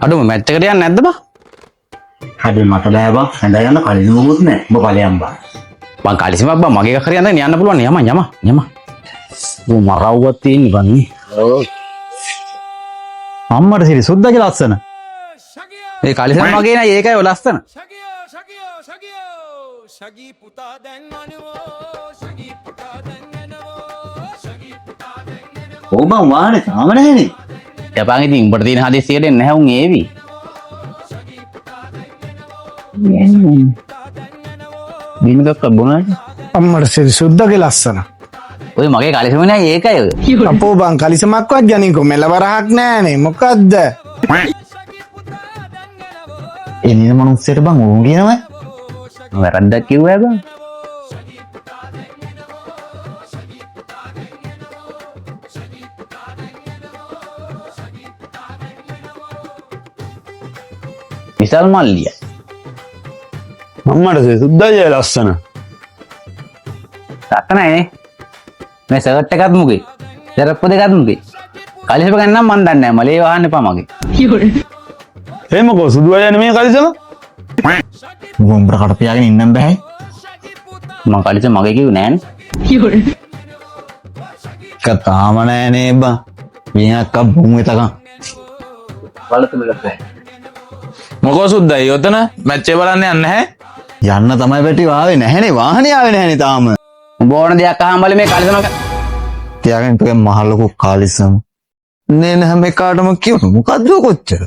අඩුම මැච් එකට යන්නේ නැද්ද බං? හැබැයි මට බෑ බං. හැන්දා යන්න කලින් මොකුත් නෑ. ඔබ ඵලයන් බං. බං කලිසමක් බං මගේ එක හරි යන්න පුළුවන් යම. ඌ මරවුවක් තියෙන්නේ බං නේ. ඔව්. අම්මට සිරි සුද්දගේ ලස්සන. ඒ කලිසම මගේ නෑ ඒකයි ඔය ලස්සන. Shaggy puta den anwo Shaggy puta den anwo Shaggy puta den anwo ඔව් බං වාහනේ තාම නැහැනේ. යපන් ඉතින් උඹට තියෙන හදිස්සියට එන්නේ නැහැ උන් ඒවි. බින්දක් බොනයි. අම්මට සිරි සුද්දගේ ලස්සන. ඔය මගේ කලිසම නෑ ඒකයි ඔය. අපෝ බං කලිසමක්වත් ගනින්කෝ මෙලවරහක් නෑනේ මොකද්ද? එන්නේ මනුස්සයට බං ඕන් කියනවා. වැරද්දක් කිව්වා බං. විසල් මල්ලිය. අම්මට සිරි සුද්දගේ ලස්සන. තාත්තනේ මේ සර්ට් එකත් මුගේ. සරප්පු දෙකත් මුගේ. කලිසම ගන්නම් මන් දන්නේ නැහැ. මලේ වහන්න එපා මගේ. එහෙමකෝ සුදු අය නෙමෙයි කලිසම. උඹ කඩ පියාගෙන ඉන්නම් බෑ. මං කලිසම මගේ කිව්වේ නෑනේ. තාම නෑනේ බං. මියක්ක බුම් වෙතකම්. මොකෝ සුද්දයි යොතන මැච් එක බලන්න යන්නේ නැහැ. යන්න තමයි පැටි ආවේ නැහැනේ. වාහනේ ආවේ නැහැනේ තාම. උඹ ඕන දෙයක් අහම් බලේ මේ කලිසම තියාගෙන ඉතක මහ ලොකු කාලිසම්. නේ නැහැ මේ කාටම කියමු. මොකද්ද කොච්චර?